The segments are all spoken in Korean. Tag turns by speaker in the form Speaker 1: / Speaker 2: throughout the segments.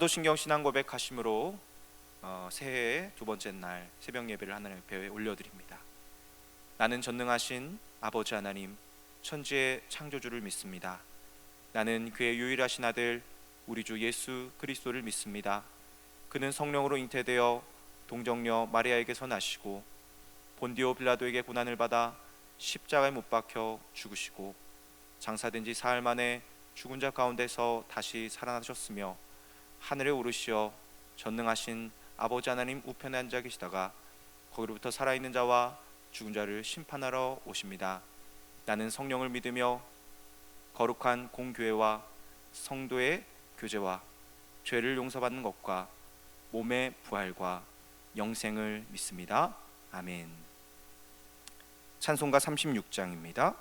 Speaker 1: 사도신경 신앙 고백하심으로 새해의 두 번째 날 새벽 예배를 하나님 앞에 올려드립니다. 나는 전능하신 아버지 하나님, 천지의 창조주를 믿습니다. 나는 그의 유일하신 아들 우리 주 예수 그리스도를 믿습니다. 그는 성령으로 잉태되어 동정녀 마리아에게서 나시고 본디오 빌라도에게 고난을 받아 십자가에 못 박혀 죽으시고 장사된 지 사흘 만에 죽은 자 가운데서 다시 살아나셨으며 하늘에 오르시어 전능하신 아버지 하나님 우편에 앉아 계시다가 거기로부터 살아있는 자와 죽은 자를 심판하러 오십니다. 나는 성령을 믿으며 거룩한 공교회와 성도의 교제와 죄를 용서받는 것과 몸의 부활과 영생을 믿습니다. 아멘. 찬송가 36장입니다.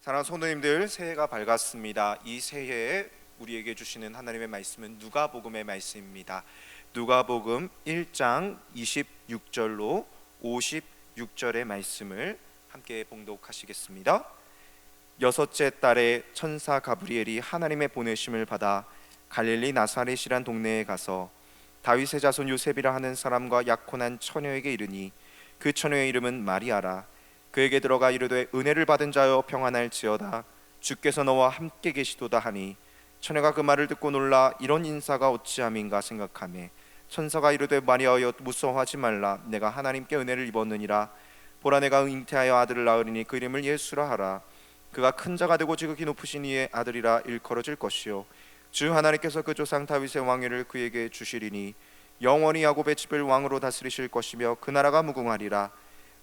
Speaker 1: 사랑하는 성도님들, 새해가 밝았습니다. 이 새해에 우리에게 주시는 하나님의 말씀은 누가복음의 말씀입니다. 누가복음 1장 26절로 56절의 말씀을 함께 봉독하시겠습니다. 여섯째 달에 천사 가브리엘이 하나님의 보내심을 받아 갈릴리 나사렛이란 동네에 가서 다윗의 자손 요셉이라 하는 사람과 약혼한 처녀에게 이르니 그 처녀의 이름은 마리아라. 그에게 들어가 이르되 은혜를 받은 자여 평안할지어다, 주께서 너와 함께 계시도다 하니 처녀가 그 말을 듣고 놀라 이런 인사가 어찌함인가 생각하매 천사가 이르되 마리아여 무서워하지 말라. 내가 하나님께 은혜를 입었느니라. 보라, 내가 잉태하여 아들을 낳으리니 그 이름을 예수라 하라. 그가 큰 자가 되고 지극히 높으신 이의 아들이라 일컬어질 것이요 주 하나님께서 그 조상 다윗의 왕위를 그에게 주시리니 영원히 야곱의 집을 왕으로 다스리실 것이며 그 나라가 무궁하리라.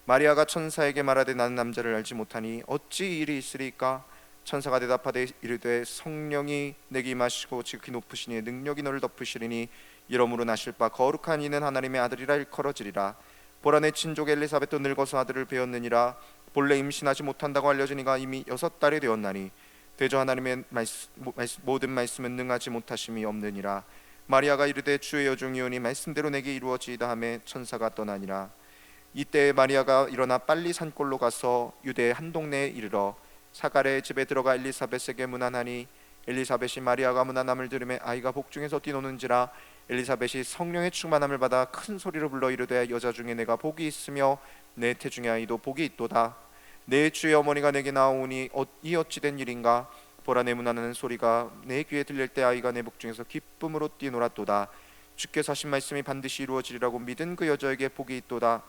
Speaker 1: 마리아가 천사에게 말하되 나는 남자를 알지 못하니 어찌 이 일이 있으리까? 천사가 대답하되 이르되 성령이 내게 임하시고 지극히 높으신 이의 능력이 너를 덮으시리니 이러므로 나실 바 거룩한 이는 하나님의 아들이라 일컬어지리라. 보라, 내 친족 엘리사벳도 늙어서 아들을 배었느니라. 본래 임신하지 못한다고 알려지니가 이미 6달이 되었나니 대저 하나님의 모든 말씀은 능하지 못하심이 없느니라. 마리아가 이르되 주의 여종이오니 말씀대로 내게 이루어지이다 하매 천사가 떠나니라. 이때 마리아가 일어나 빨리 산골로 가서 유대 한 동네에 이르러 사가랴의 집에 들어가 엘리사벳에게 문안하니 엘리사벳이 마리아가 문안함을 들으매 아이가 복중에서 뛰노는지라 엘리사벳이 성령의 충만함을 받아 큰 소리로 불러 이르되 여자 중에 내가 복이 있으며 내 태중의 아이도 복이 있도다. 내 주의 어머니가 내게 나오니 이 어찌 된 일인가. 보라, 내 문 안에는 소리가 내 귀에 들릴 때 아이가 내 복중에서 기쁨으로 뛰놀았도다. 주께서 하신 말씀이 반드시 이루어지리라고 믿은 그 여자에게 복이 있도다.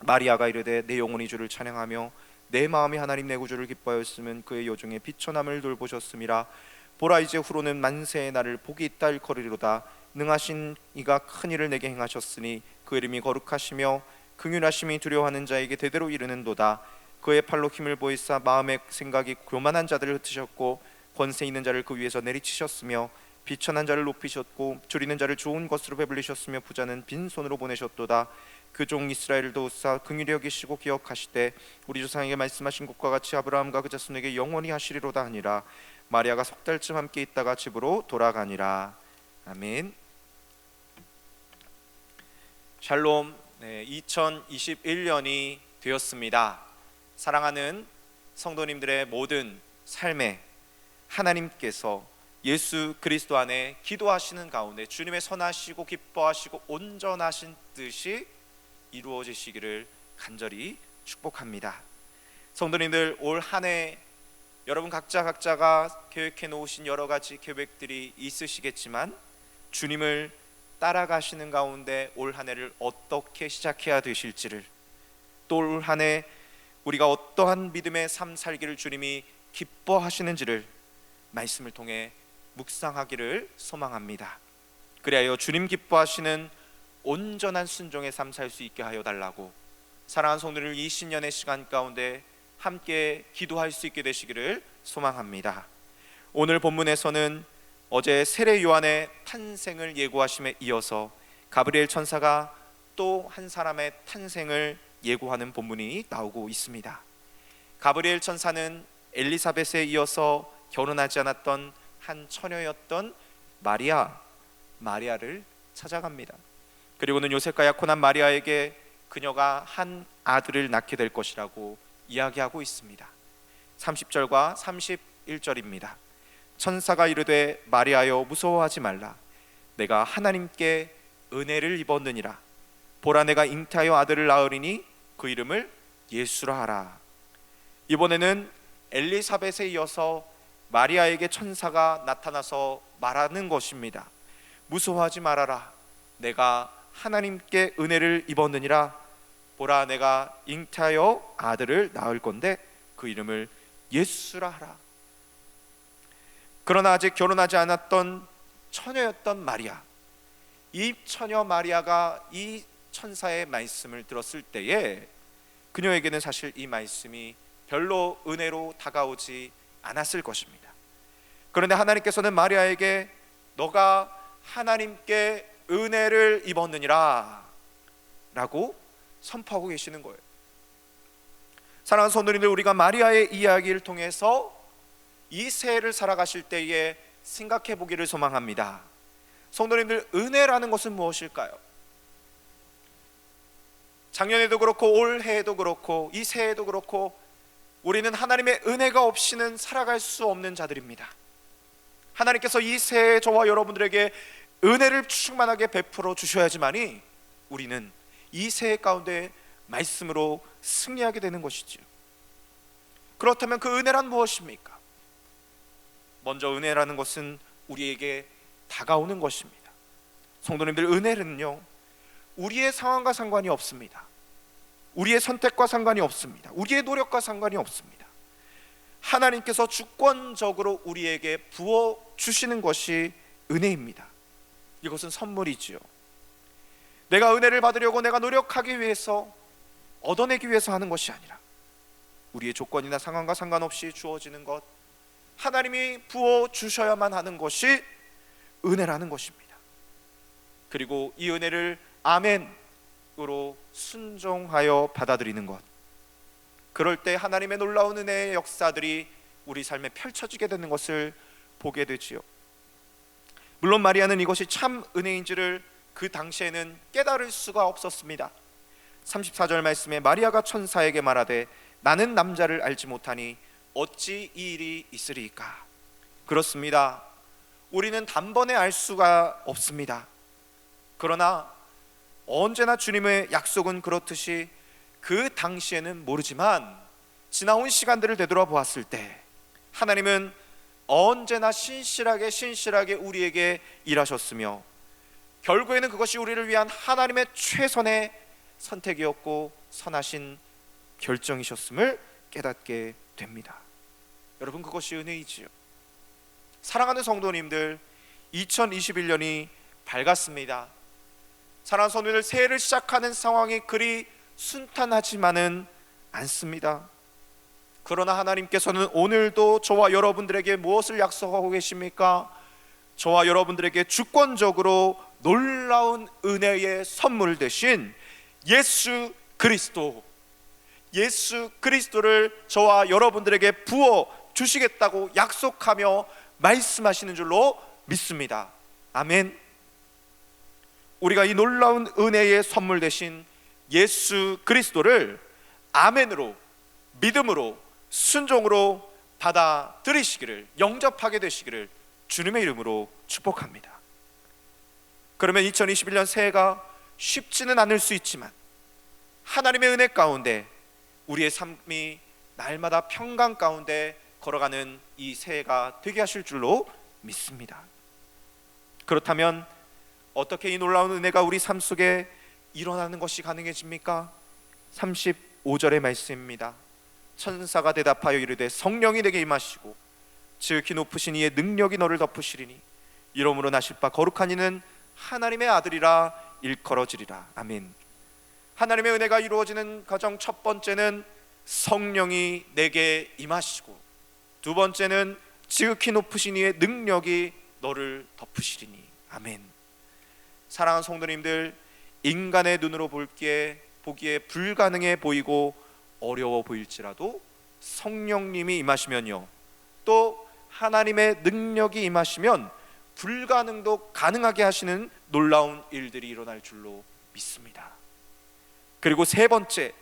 Speaker 1: 마리아가 이르되 내 영혼이 주를 찬양하며 내 마음이 하나님 내 구주를 기뻐하였으면 그의 여종의 비천함을 돌보셨음이라. 보라, 이제 후로는 만세의 날을 복이 있다 일컬으리로다. 능하신 이가 큰 일을 내게 행하셨으니 그 이름이 거룩하시며 긍휼하심이 두려워하는 자에게 대대로 이르는도다. 그의 팔로 힘을 보이사 마음의 생각이 교만한 자들을 흩으셨고 권세 있는 자를 그 위에서 내리치셨으며 비천한 자를 높이셨고 줄이는 자를 좋은 것으로 배불리셨으며 부자는 빈손으로 보내셨도다. 그 종 이스라엘을 도우사 긍휼히 여기시고 기억하시되 우리 조상에게 말씀하신 것과 같이 아브라함과 그 자손에게 영원히 하시리로다 하니라. 마리아가 석 달쯤 함께 있다가 집으로 돌아가니라. 아멘. 샬롬. 2021년이 되었습니다. 사랑하는 성도님들의 모든 삶에 하나님께서 예수 그리스도 안에 기도하시는 가운데 주님의 선하시고 기뻐하시고 온전하신 뜻이 이루어지시기를 간절히 축복합니다. 성도님들, 올 한 해 여러분 각자가 계획해 놓으신 여러 가지 계획들이 있으시겠지만 주님을 따라가시는 가운데 올 한 해를 어떻게 시작해야 되실지를, 또 올 한 해 우리가 어떠한 믿음의 삶 살기를 주님이 기뻐하시는지를 말씀을 통해 묵상하기를 소망합니다. 그리하여 주님 기뻐하시는 온전한 순종의 삶 살 수 있게 하여 달라고 사랑하는 성도들 20년의 시간 가운데 함께 기도할 수 있게 되시기를 소망합니다. 오늘 본문에서는 어제 세례 요한의 탄생을 예고하심에 이어서 가브리엘 천사가 또 한 사람의 탄생을 예고하는 본문이 나오고 있습니다. 가브리엘 천사는 엘리사벳에 이어서 결혼하지 않았던 한 처녀였던 마리아를 찾아갑니다. 그리고는 요셉과 약혼한 마리아에게 그녀가 한 아들을 낳게 될 것이라고 이야기하고 있습니다. 30절과 31절입니다. 천사가 이르되 마리아여 무서워하지 말라. 내가 하나님께 은혜를 입었느니라. 보라, 내가 잉태하여 아들을 낳으리니 그 이름을 예수라 하라. 이번에는 엘리사벳에 이어서 마리아에게 천사가 나타나서 말하는 것입니다. 무서워하지 말아라. 내가 하나님께 은혜를 입었느니라. 보라, 내가 잉태하여 아들을 낳을 건데 그 이름을 예수라 하라. 그러나 아직 결혼하지 않았던 처녀였던 마리아, 이 처녀 마리아가 이 천사의 말씀을 들었을 때에 그녀에게는 사실 이 말씀이 별로 은혜로 다가오지 않았을 것입니다. 그런데 하나님께서는 마리아에게 너가 하나님께 은혜를 입었느니라 라고 선포하고 계시는 거예요. 사랑하는 성도님들, 우리가 마리아의 이야기를 통해서 이 새해를 살아가실 때에 생각해 보기를 소망합니다. 성도님들, 은혜라는 것은 무엇일까요? 작년에도 그렇고 올해에도 그렇고 이 새해에도 그렇고 우리는 하나님의 은혜가 없이는 살아갈 수 없는 자들입니다. 하나님께서 이 새해 저와 여러분들에게 은혜를 충만하게 베풀어 주셔야지만이 우리는 이 새해 가운데 말씀으로 승리하게 되는 것이죠. 그렇다면 그 은혜란 무엇입니까? 먼저 은혜라는 것은 우리에게 다가오는 것입니다. 성도님들, 은혜는요 우리의 상황과 상관이 없습니다. 우리의 선택과 상관이 없습니다. 우리의 노력과 상관이 없습니다. 하나님께서 주권적으로 우리에게 부어주시는 것이 은혜입니다. 이것은 선물이지요. 내가 은혜를 받으려고 내가 노력하기 위해서 얻어내기 위해서 하는 것이 아니라 우리의 조건이나 상황과 상관없이 주어지는 것, 하나님이 부어주셔야만 하는 것이 은혜라는 것입니다. 그리고 이 은혜를 아멘으로 순종하여 받아들이는 것, 그럴 때 하나님의 놀라운 은혜의 역사들이 우리 삶에 펼쳐지게 되는 것을 보게 되지요. 물론 마리아는 이것이 참 은혜인지를 그 당시에는 깨달을 수가 없었습니다. 34절 말씀에 마리아가 천사에게 말하되 나는 남자를 알지 못하니 어찌 이 일이 있으리까. 그렇습니다. 우리는 단번에 알 수가 없습니다. 그러나 언제나 주님의 약속은 그렇듯이 그 당시에는 모르지만 지나온 시간들을 되돌아보았을 때 하나님은 언제나 신실하게 우리에게 일하셨으며 결국에는 그것이 우리를 위한 하나님의 최선의 선택이었고 선하신 결정이셨음을 깨닫게 됩니다. 여러분, 그것이 은혜이지요. 사랑하는 성도님들, 2021년이 밝았습니다. 사랑하는 성도님들, 새해를 시작하는 상황이 그리 순탄하지만은 않습니다. 그러나 하나님께서는 오늘도 저와 여러분들에게 무엇을 약속하고 계십니까? 저와 여러분들에게 주권적으로 놀라운 은혜의 선물 대신 예수 그리스도를 저와 여러분들에게 부어 주시겠다고 약속하며 말씀하시는 줄로 믿습니다. 아멘. 우리가 이 놀라운 은혜의 선물 대신 예수 그리스도를 아멘으로, 믿음으로, 순종으로 받아들이시기를, 영접하게 되시기를 주님의 이름으로 축복합니다. 그러면 2021년 새해가 쉽지는 않을 수 있지만 하나님의 은혜 가운데 우리의 삶이 날마다 평강 가운데 걸어가는 이 새해가 되게 하실 줄로 믿습니다. 그렇다면 어떻게 이 놀라운 은혜가 우리 삶 속에 일어나는 것이 가능해집니까? 35절의 말씀입니다. 천사가 대답하여 이르되 성령이 내게 임하시고 지극히 높으신 이의 능력이 너를 덮으시리니 이러므로 나실 바 거룩한 이는 하나님의 아들이라 일컬어지리라. 아멘. 하나님의 은혜가 이루어지는 과정, 첫 번째는 성령이 내게 임하시고, 두 번째는 지극히 높으신 이의 능력이 너를 덮으시리니. 아멘. 사랑하는 성도님들, 인간의 눈으로 보기에 불가능해 보이고 어려워 보일지라도 성령님이 임하시면요, 또 하나님의 능력이 임하시면 불가능도 가능하게 하시는 놀라운 일들이 일어날 줄로 믿습니다. 그리고 세 번째,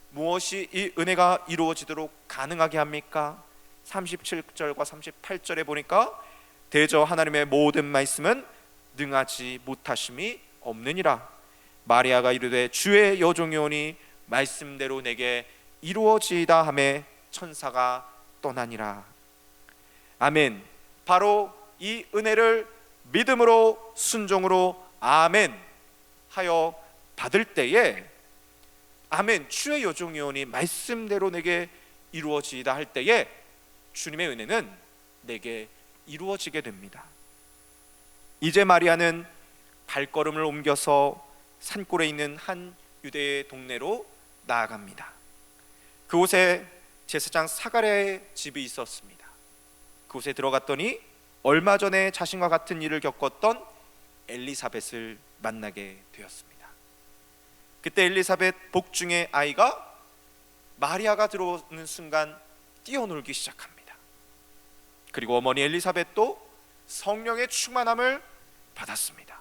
Speaker 1: 무엇이 이 은혜가 이루어지도록 가능하게 합니까? 37절과 38절에 보니까 대저 하나님의 모든 말씀은 능하지 못하심이 없느니라. 마리아가 이르되 주의 여종이오니 말씀대로 내게 이루어지이다 하매 천사가 떠나니라. 아멘. 바로 이 은혜를 믿음으로, 순종으로 아멘 하여 받을 때에, 아멘, 주의 여종이오니 말씀대로 내게 이루어지이다 할 때에 주님의 은혜는 내게 이루어지게 됩니다. 이제 마리아는 발걸음을 옮겨서 산골에 있는 한 유대의 동네로 나아갑니다. 그곳에 제사장 사가랴의 집이 있었습니다. 그곳에 들어갔더니 얼마 전에 자신과 같은 일을 겪었던 엘리사벳을 만나게 되었습니다. 그때 엘리사벳 복중의 아이가 마리아가 들어오는 순간 뛰어놀기 시작합니다. 그리고 어머니 엘리사벳도 성령의 충만함을 받았습니다.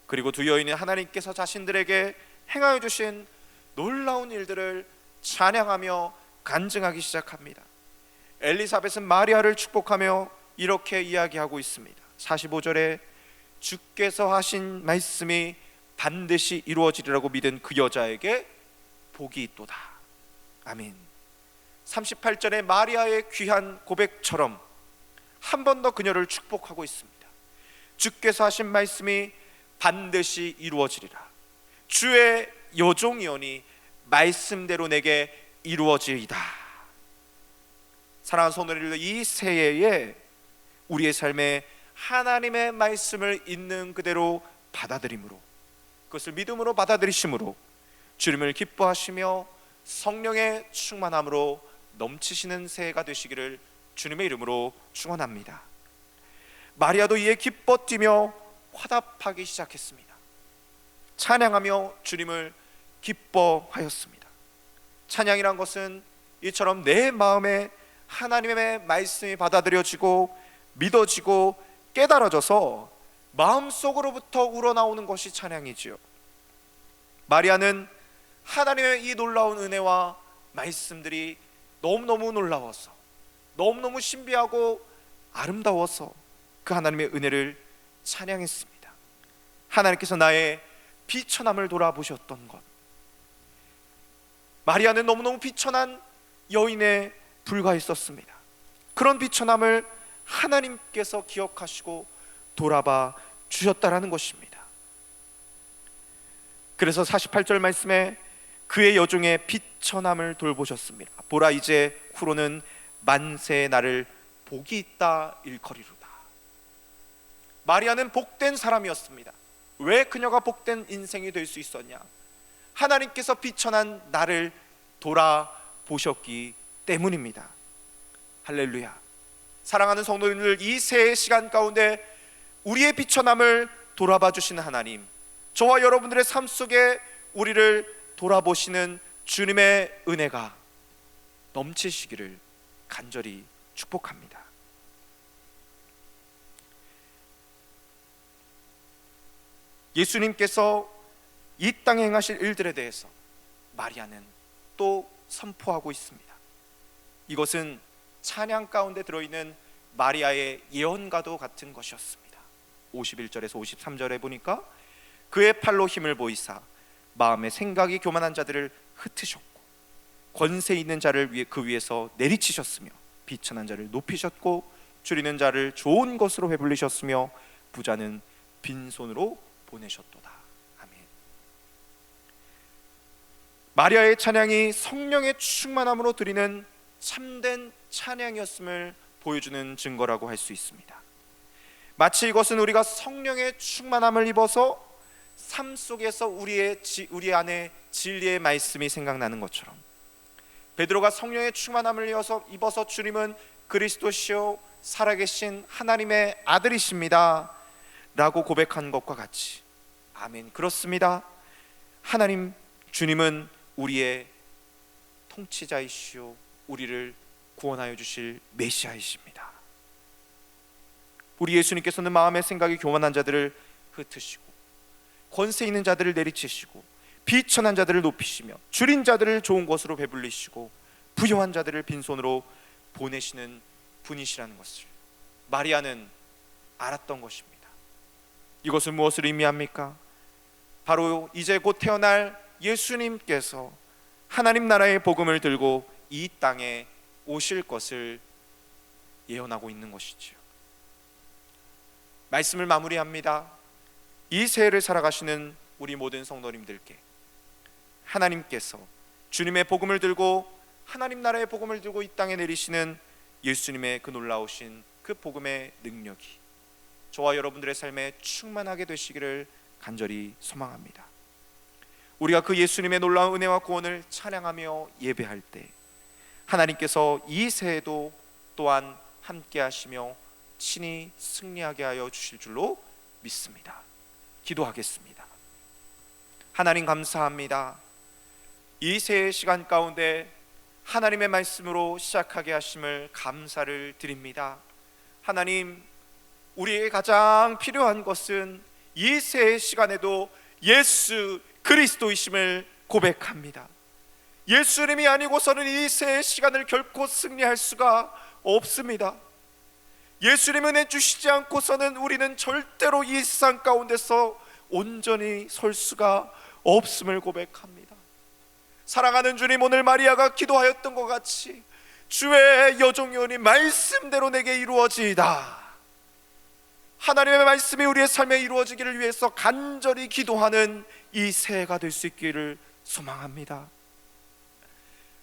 Speaker 1: 그리고 두 여인은 하나님께서 자신들에게 행하여 주신 놀라운 일들을 찬양하며 간증하기 시작합니다. 엘리사벳은 마리아를 축복하며 이렇게 이야기하고 있습니다. 45절에 주께서 하신 말씀이 반드시 이루어지리라고 믿은 그 여자에게 복이 있도다. 아멘. 38절에 마리아의 귀한 고백처럼 한 번 더 그녀를 축복하고 있습니다. 주께서 하신 말씀이 반드시 이루어지리라. 주의 여종이오니 말씀대로 내게 이루어지이다. 사랑하는 성도님들, 이 새해에 우리의 삶에 하나님의 말씀을 있는 그대로 받아들임으로, 그것을 믿음으로 받아들이심으로 주님을 기뻐하시며 성령의 충만함으로 넘치시는 새해가 되시기를 주님의 이름으로 축원합니다. 마리아도 이에 기뻐 뛰며 화답하기 시작했습니다. 찬양하며 주님을 기뻐하였습니다. 찬양이란 것은 이처럼 내 마음에 하나님의 말씀이 받아들여지고 믿어지고 깨달아져서 마음속으로부터 우러나오는 것이 찬양이지요. 마리아는 하나님의 이 놀라운 은혜와 말씀들이 너무너무 놀라워서, 너무너무 신비하고 아름다워서 그 하나님의 은혜를 찬양했습니다. 하나님께서 나의 비천함을 돌아보셨던 것. 마리아는 너무너무 비천한 여인에 불과했었습니다. 그런 비천함을 하나님께서 기억하시고 돌아봐 주셨다라는 것입니다. 그래서 48절 말씀에 그의 여종의 비천함을 돌보셨습니다. 보라, 이제 후로는 만세의 날을 복이 있다 일컬이로다. 마리아는 복된 사람이었습니다. 왜 그녀가 복된 인생이 될 수 있었냐? 하나님께서 비천한 나를 돌아보셨기 때문입니다. 할렐루야. 사랑하는 성도님들, 이 새해 시간 가운데 우리의 비천함을 돌아봐 주시는 하나님, 저와 여러분들의 삶 속에 우리를 돌아보시는 주님의 은혜가 넘치시기를 간절히 축복합니다. 예수님께서 이 땅에 행하실 일들에 대해서 마리아는 또 선포하고 있습니다. 이것은 찬양 가운데 들어있는 마리아의 예언과도 같은 것이었습니다. 51절에서 53절에 보니까 그의 팔로 힘을 보이사 마음의 생각이 교만한 자들을 흩으셨고 권세 있는 자를 그 위에서 내리치셨으며 비천한 자를 높이셨고 줄이는 자를 좋은 것으로 배불리셨으며 부자는 빈손으로 보내셨도다. 아멘. 마리아의 찬양이 성령의 충만함으로 드리는 참된 찬양이었음을 보여주는 증거라고 할 수 있습니다. 마치 이것은 우리가 성령의 충만함을 입어서 삶 속에서 우리 안에 진리의 말씀이 생각나는 것처럼, 베드로가 성령의 충만함을 입어서 주님은 그리스도시요 살아계신 하나님의 아들이십니다 라고 고백한 것과 같이, 아멘, 그렇습니다. 하나님 주님은 우리의 통치자이시오 우리를 구원하여 주실 메시아이십니다. 우리 예수님께서는 마음의 생각이 교만한 자들을 흩으시고 권세 있는 자들을 내리치시고 비천한 자들을 높이시며 줄인 자들을 좋은 것으로 배불리시고 부요한 자들을 빈손으로 보내시는 분이시라는 것을 마리아는 알았던 것입니다. 이것은 무엇을 의미합니까? 바로 이제 곧 태어날 예수님께서 하나님 나라의 복음을 들고 이 땅에 오실 것을 예언하고 있는 것이지요. 말씀을 마무리합니다. 이 새해를 살아가시는 우리 모든 성도님들께 하나님께서 주님의 복음을 들고 하나님 나라의 복음을 들고 이 땅에 내리시는 예수님의 그 놀라우신 그 복음의 능력이 저와 여러분들의 삶에 충만하게 되시기를 간절히 소망합니다. 우리가 그 예수님의 놀라운 은혜와 구원을 찬양하며 예배할 때 하나님께서 이 새해도 또한 함께 하시며 친히 승리하게 하여 주실 줄로 믿습니다. 기도하겠습니다. 하나님 감사합니다. 이 새해 시간 가운데 하나님의 말씀으로 시작하게 하심을 감사를 드립니다. 하나님, 우리에게 가장 필요한 것은 이 새해 시간에도 예수 그리스도이심을 고백합니다. 예수님이 아니고서는 이 새해 시간을 결코 승리할 수가 없습니다. 예수님 은혜 주시지 않고서는 우리는 절대로 이 세상 가운데서 온전히 설 수가 없음을 고백합니다. 사랑하는 주님, 오늘 마리아가 기도하였던 것 같이 주의 여종이오니 말씀대로 내게 이루어지이다. 하나님의 말씀이 우리의 삶에 이루어지기를 위해서 간절히 기도하는 이 새해가 될 수 있기를 소망합니다.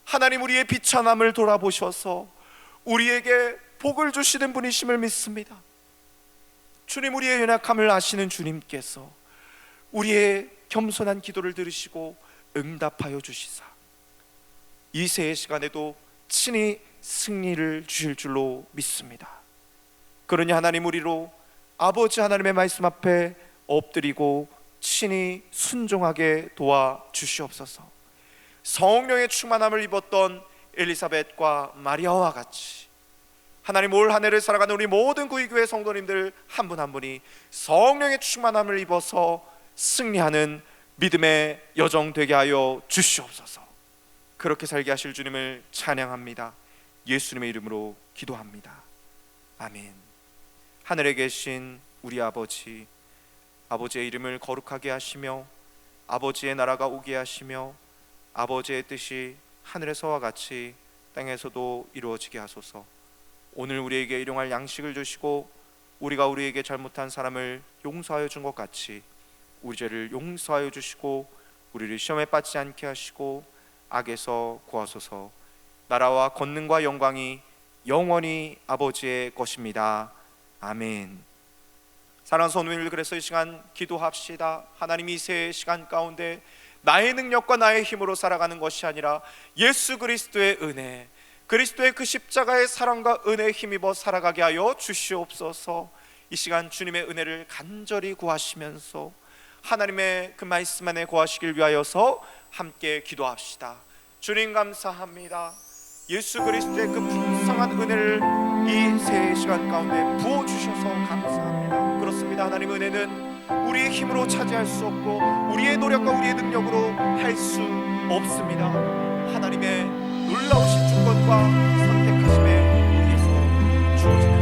Speaker 1: 하나님, 우리의 비천함을 돌아보셔서 우리에게 복을 주시는 분이심을 믿습니다. 주님, 우리의 연약함을 아시는 주님께서 우리의 겸손한 기도를 들으시고 응답하여 주시사 이 새해 시간에도 친히 승리를 주실 줄로 믿습니다. 그러니 하나님, 우리로 아버지 하나님의 말씀 앞에 엎드리고 친히 순종하게 도와주시옵소서. 성령의 충만함을 입었던 엘리사벳과 마리아와 같이 하나님, 올 한 해를 살아가는 우리 모든 구의교회 성도님들 한 분 한 분이 성령의 충만함을 입어서 승리하는 믿음의 여정 되게 하여 주시옵소서. 그렇게 살게 하실 주님을 찬양합니다. 예수님의 이름으로 기도합니다. 아멘. 하늘에 계신 우리 아버지, 아버지의 이름을 거룩하게 하시며 아버지의 나라가 오게 하시며 아버지의 뜻이 하늘에서와 같이 땅에서도 이루어지게 하소서. 오늘 우리에게 일용할 양식을 주시고 우리가 우리에게 잘못한 사람을 용서하여 준 것 같이 우리 죄를 용서하여 주시고 우리를 시험에 빠지지 않게 하시고 악에서 구하소서. 나라와 권능과 영광이 영원히 아버지의 것입니다. 아멘. 사랑하는 성도님들, 그래서 이 시간 기도합시다. 하나님이 이 새해 시간 가운데 나의 능력과 나의 힘으로 살아가는 것이 아니라 예수 그리스도의 은혜, 그리스도의 그 십자가의 사랑과 은혜에 힘입어 살아가게 하여 주시옵소서. 이 시간 주님의 은혜를 간절히 구하시면서 하나님의 그 말씀 안에 거하시길 위하여서 함께 기도합시다. 주님 감사합니다. 예수 그리스도의 그 풍성한 은혜를 이 새해 시간 가운데 부어주셔서 감사합니다. 그렇습니다. 하나님, 은혜는 우리의 힘으로 차지할 수 없고 우리의 노력과 우리의 능력으로 할 수 없습니다. 하나님의 놀라우신 주권과 선택하심에 의해서 주어진